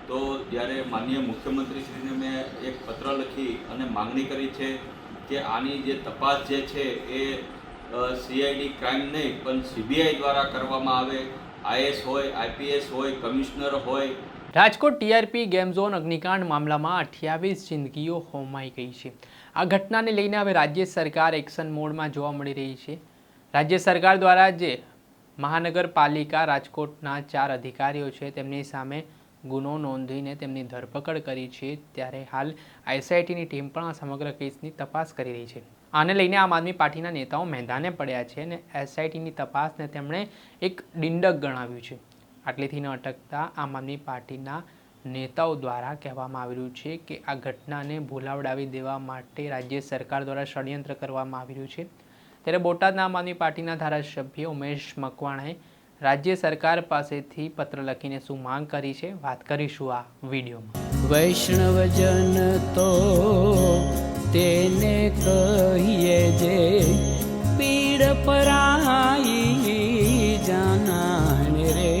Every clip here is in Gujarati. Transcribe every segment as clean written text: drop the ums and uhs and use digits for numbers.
તો જ્યારે માનનીય મુખ્યમંત્રીશ્રીને મેં એક પત્ર લખી અને માંગણી કરી છે કે આની જે તપાસ જે છે એ સીઆઈડી ક્રાઇમ નહીં પણ સીબીઆઈ દ્વારા કરવામાં આવે. આઈએસ હોય, આઈપીએસ હોય, કમિશનર હોય. રાજકોટ ટીઆરપી ગેમ ઝોન અગ્નિકાંડ મામલામાં 28 જિંદગીઓ હોમાઈ ગઈ છે. આ ઘટનાને લઈને હવે રાજ્ય સરકાર એક્શન મોડમાં જોવા મળી રહી છે. રાજ્ય સરકાર દ્વારા જે મહાનગરપાલિકા રાજકોટના 4 અધિકારીઓ છે તેમની સામે ગુનો નોંધીને તેમની ધરપકડ કરી છે. ત્યારે હાલ એસઆઈટીની ટીમ પણ આ સમગ્ર કેસની તપાસ કરી રહી છે. આને લઈને આમ આદમી પાર્ટીના નેતાઓ મેદાને પડ્યા છે અને એસઆઈટીની તપાસને તેમણે એક ડિંડક ગણાવ્યું છે. આટલેથી ન અટકતા આમ આદમી પાર્ટીના નેતાઓ દ્વારા કહેવામાં આવી રહ્યું છે કે આ ઘટનાને ભૂલાવડાવી દેવા માટે રાજ્ય સરકાર દ્વારા ષડયંત્ર કરવામાં આવી રહ્યું છે. ત્યારે બોટાદના આમ આદમી પાર્ટીના ધારાસભ્ય ઉમેશ મકવાણાએ રાજ્ય સરકાર પાસેથી પત્ર લખીને શું માંગ કરી છે, વાત કરીશું આ વિડીયોમાં. વૈષ્ણવજન તો તેને કહીએ જે પીડ પરાઈ જાનાને રે.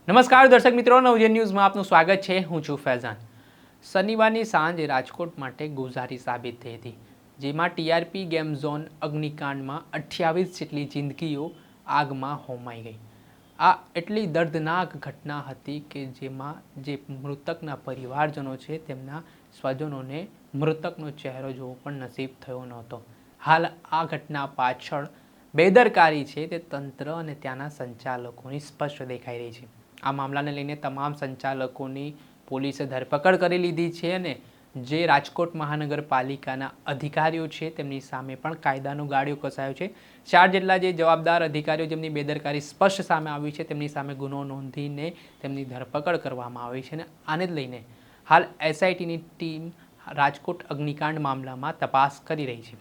નમસ્કાર દર્શક મિત્રો, નવજીવન ન્યૂઝમાં આપનું સ્વાગત છે. હું છું ફૈઝાન. શનિવારની સાંજે રાજકોટ માટે ગુજારી સાબિત થઈ હતી, જેમાં ટીઆરપી ગેમ ઝોન અગ્નિકાંડમાં 28 જેટલી જિંદગીઓ આગમાં હોમાઈ ગઈ. આ એટલી દર્દનાક ઘટના હતી કે જેમાં જે મૃતકના પરિવારજનો છે તેમના સ્વજનોને મૃતકનો ચહેરો જોવો પણ નસીબ થયો નહોતો. હાલ આ ઘટના પાછળ બેદરકારી છે તે તંત્ર અને ત્યાંના સંચાલકોની સ્પષ્ટ દેખાઈ રહી છે. આ મામલાને લઈને તમામ સંચાલકોની પોલીસે ધરપકડ કરી લીધી છે અને જે રાજકોટ મહાનગરપાલિકાના અધિકારીઓ છે તેમની સામે પણ કાયદાનો ગાળિયો કસાયો છે. 4 જેટલા જે જવાબદાર અધિકારીઓ જેમની બેદરકારી સ્પષ્ટ સામે આવી છે તેમની સામે ગુનો નોંધીને તેમની ધરપકડ કરવામાં આવી છે અને આને જ લઈને હાલ એસઆઈટીની ટીમ રાજકોટ અગ્નિકાંડ મામલામાં તપાસ કરી રહી છે.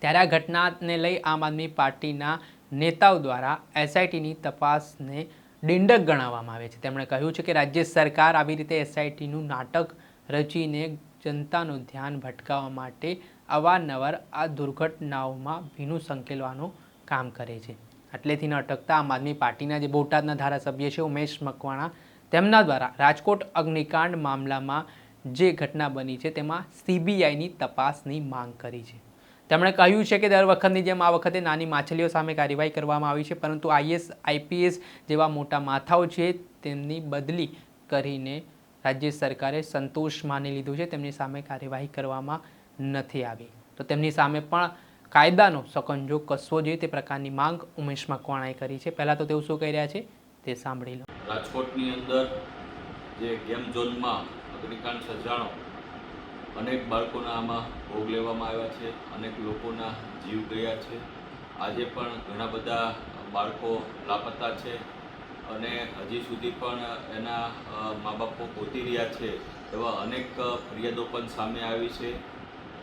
ત્યારે આ ઘટનાને લઈ આમ આદમી પાર્ટીના નેતાઓ દ્વારા એસઆઈટીની તપાસને ડિંડક ગણાવવામાં આવે છે. તેમણે કહ્યું છે કે રાજ્ય સરકાર આવી રીતે એસઆઈટીનું નાટક રચીને જનતાનું ધ્યાન ભટકાવવા માટે અવારનવાર આ દુર્ઘટનાઓમાં ભીનું સંકેલવાનું કામ કરે છે. આટલેથી ન અટકતા આમ આદમી પાર્ટીના જે બોટાદના ધારાસભ્ય છે ઉમેશ મકવાણા, તેમના દ્વારા રાજકોટ અગ્નિકાંડ મામલામાં જે ઘટના બની છે તેમાં સીબીઆઈની તપાસની માંગ કરી છે. તેમણે કહ્યું છે કે દર વખતની જેમ આ વખતે નાની માછલીઓ સામે કાર્યવાહી કરવામાં આવી છે, પરંતુ આઈએસ આઈપીએસ જેવા મોટા માથાઓ છે તેમની બદલી કરીને રાજ્ય સરકારે સંતોષ માની લીધું છે, તેમની સામે કાર્યવાહી કરવામાં નથી આવી. તો તેમની સામે પણ કાયદાનો સકંજો કસવો જોઈએ તે પ્રકારની માંગ ઉમેશ મકવાણાએ કરી છે. પહેલાં તો તેઓ શું કહી રહ્યા છે તે સાંભળી લો. રાજકોટની અંદર જે ગેમ ઝોનમાં અગ્નિકાંડ સર્જાણો, અનેક બાળકોના આમાં ભોગ લેવામાં આવ્યા છે, અનેક લોકોના જીવ ગયા છે. આજે પણ ઘણા બધા બાળકો લાપતા છે અને હજી સુધી પણ એના મા બાપો ગોતી રહ્યા છે. એવા અનેક ફરિયાદો પણ સામે આવી છે.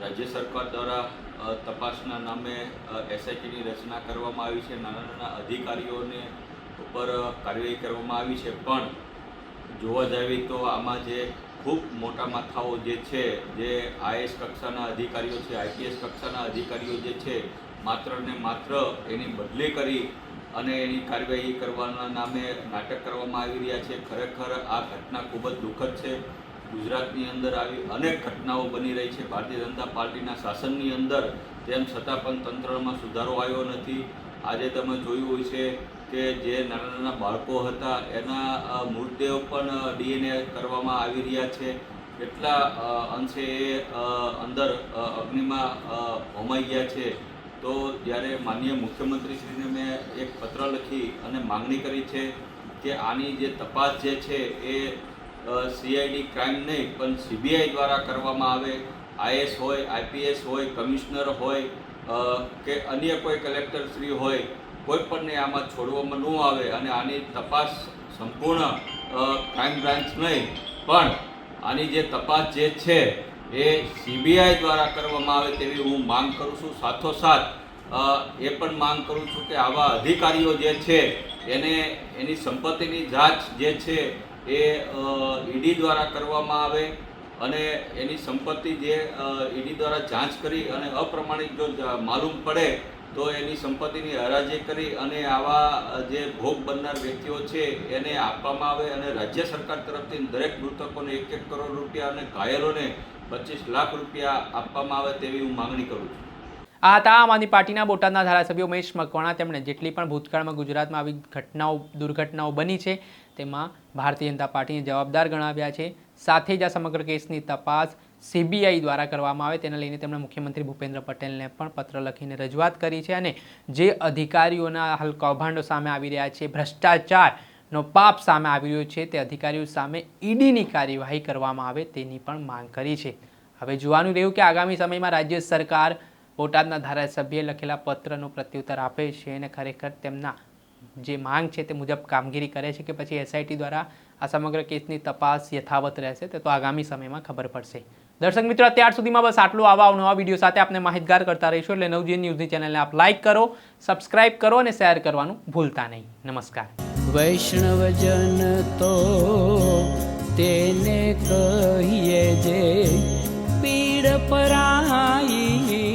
રાજ્ય સરકાર દ્વારા તપાસના નામે એસઆઈટીની રચના કરવામાં આવી છે. નાના નાના અધિકારીઓને ઉપર કાર્યવાહી કરવામાં આવી છે, પણ જોવા જઈએ તો આમાં જે ખૂબ મોટા માથાઓ જે છે, જે આઈએસ કક્ષાના અધિકારીઓ છે, આઈપીએસ કક્ષાના અધિકારીઓ જે છે, માત્ર ને માત્ર એની બદલી કરી અને એની કાર્યવાહી કરવાના નામે નાટક કરવામાં આવી રહ્યા છે. ખરેખર આ ઘટના ખૂબ જ દુઃખદ છે. ગુજરાતની અંદર આવી અનેક ઘટનાઓ બની રહી છે ભારતીય જનતા પાર્ટીના શાસનની અંદર, તેમ છતાં પણ તંત્રમાં સુધારો આવ્યો નથી. આજે તમે જોયું હોય છે કે જે નાના નાના બાળકો હતા એના મૃતદેહો પણ ડીએનએ કરવામાં આવી રહ્યા છે. એટલા અંશે એ અંદર અગ્નિમાં હોમાઈ ગયા છે. તો જ્યારે માનનીય મુખ્યમંત્રીશ્રીને મેં એક પત્ર લખી અને માંગણી કરી છે કે આની જે તપાસ જે છે એ સીઆઈડી ક્રાઇમ નહીં પણ સીબીઆઈ દ્વારા કરવામાં આવે. આઈએસ હોય, આઈપીએસ હોય, કમિશનર હોય કે અન્ય કોઈ કલેક્ટરશ્રી હોય, કોઈ પણને આમાં છોડવામાં ન આવે અને આની તપાસ સંપૂર્ણ ક્રાઇમ બ્રાન્ચ નહીં પણ આની જે તપાસ જે છે એ સીબીઆઈ દ્વારા કરવામાં આવે તેવી હું માંગ કરું છું. સાથોસાથ એ પણ માંગ કરું છું કે આવા અધિકારીઓ જે છે એને એની સંપત્તિની જાંચ જે છે એ ઈડી દ્વારા કરવામાં આવે અને એની સંપત્તિ જે ઈડી દ્વારા જાંચ કરી અને અપ્રમાણિક જો માલુમ પડે તો એની સંપત્તિની હરાજી કરી અને આવા જે ભોગ બનનાર વ્યક્તિઓ છે એને આપવામાં આવે અને રાજ્ય સરકાર તરફથી દરેક મૃતકોને 1-1 કરોડ રૂપિયા અને ઘાયલોને 25 લાખ રૂપિયા આપવામાં આવે તેવી હું માંગણી કરું છું. આ હતા આમ આદમી પાર્ટીના બોટાદના ધારાસભ્ય ઉમેશ મકવાણા. તેમણે જેટલી પણ ભૂતકાળમાં ગુજરાતમાં આવી દુર્ઘટનાઓ બની છે તેમાં ભારતીય જનતા પાર્ટીને જવાબદાર ગણાવ્યા છે. સાથે જ આ સમગ્ર કેસની તપાસ CBI દ્વારા કરવામાં આવે તેને લઈને તેમણે મુખ્યમંત્રી ભૂપેન્દ્ર પટેલને પણ પત્ર લખીને રજૂઆત કરી છે અને જે અધિકારીઓના હાલ કૌભાંડો સામે આવી રહ્યા છે, ભ્રષ્ટાચારનો પાપ સામે આવી રહ્યો છે, તે અધિકારીઓ સામે EDની કાર્યવાહી કરવામાં આવે તેની પણ માંગ કરી છે. હવે જોવાનું રહ્યું કે આગામી સમયમાં રાજ્ય સરકાર બોટાદના ધારાસભ્યએ લખેલા પત્રનો પ્રત્યુત્તર આપે છે અને ખરેખર તેમના જે માંગ છે તે મુજબ કામગીરી કરે છે કે પછી SIT દ્વારા આ સમગ્ર કેસની તપાસ યથાવત રહેશે તે તો આગામી સમયમાં ખબર પડશે. દર્શક મિત્રો, અત્યાર સુધીમાં બસ આટલું. આવા નવા વિડીયો સાથે આપને માહિતગાર કરતા રહીશું. એટલે નવજીવન ન્યૂઝની ચેનલને આપ લાઇક કરો, સબસ્ક્રાઇબ કરો અને શેર કરવાનું ભૂલતા નહીં. નમસ્કાર. વૈષ્ણવજન તો તેને કહીએ જે પીડ પરાઈ.